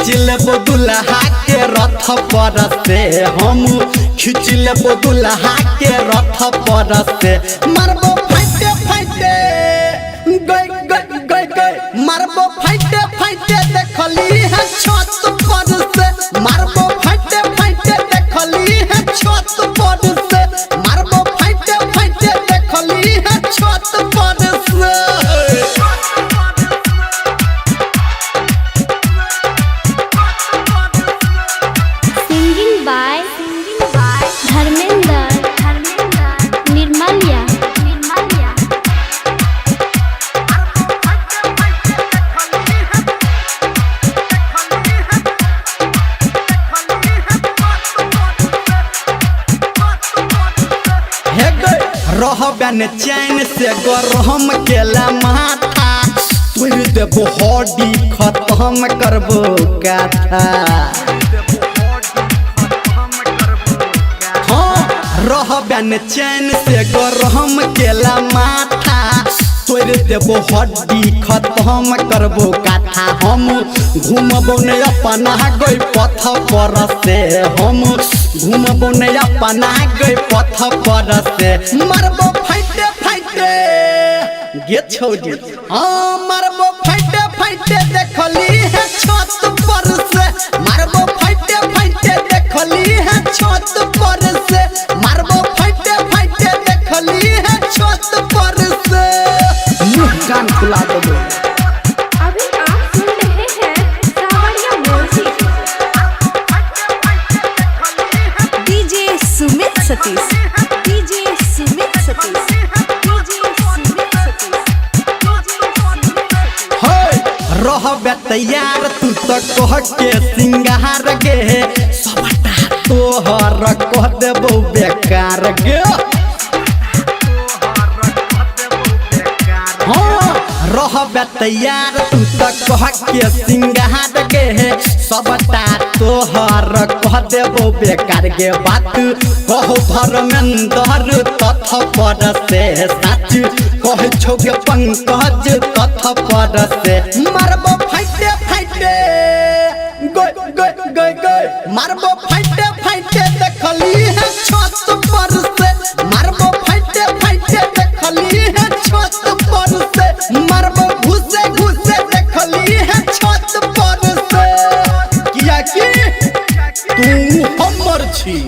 खिंच लेबो दुल्हा के रथ पर से हम खिंच लेबो दुल्हा के रथ पर से मारबो फाइटे फाइटे गई गई गई गई मारबो फाइटे फाइटे देखली है छत पर से मारबो फाइटे फाइटे देखली है छत पर से मारबो फाइटे फाइटे देखली है छत पर से रहबन चैन से गरम केला माथा तुर देबो हड्डी खत्म करबो गाथा हाँ रहबन चैन से गरम केला माथा तोड़ देबो हड्डी खत्म करबो गाथा हम घूमबो ने अपना गई पथ पर से हम घूमबो ने अपना गई पथ पर से मारबो फाइटे फाइटे गे छौजी हाँ मारबो फाइटे फाइटे देखली है छत पर से मारबो फाइटे फाइटे देखली है छत पर से मारबो फाइटे फाइटे देखली है छत पर से कान खुला दो। अभी आप सुन रहे हैं सावरिया music DJ Sumit Satish DJ Sumit Satish DJ Sumit Satish रहबे तैयार तू तो कह के सिंगार गे सबटा तोहर कह देबो बेकार गे रहबे तैयार तू तो कह के सिंगार गे सबटा तोहर कह देबो बेकार गे बात कहो धर्मेंद्र तथ पर से सच कह छो गे पंकज तथ पर से मारबो फाइटे फाइटे गई गई गई गई मारबो फाइटे फाइटे देखली है छत पर से मारबो फाइटे फाइटे देखली है छत पर से मारबो घुसे घुसे देखली है छत पर से किया कि तू हमर छी।